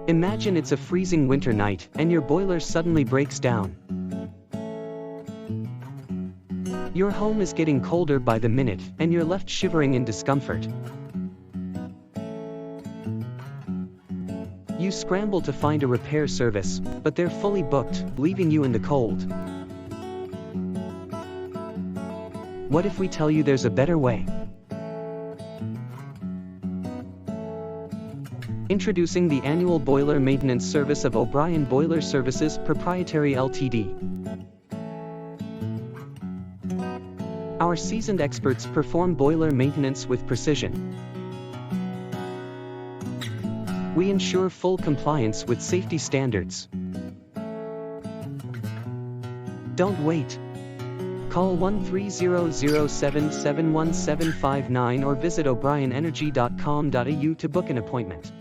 Imagine it's a freezing winter night, and your boiler suddenly breaks down. Your home is getting colder by the minute, and you're left shivering in discomfort. You scramble to find a repair service, but they're fully booked, leaving you in the cold. What if we tell you there's a better way? Introducing the annual boiler maintenance service of O'Brien Boiler Services Proprietary Ltd. Our seasoned experts perform boiler maintenance with precision. We ensure full compliance with safety standards. Don't wait. Call 1-3007-717-559 or visit o'brienenergy.com.au to book an appointment.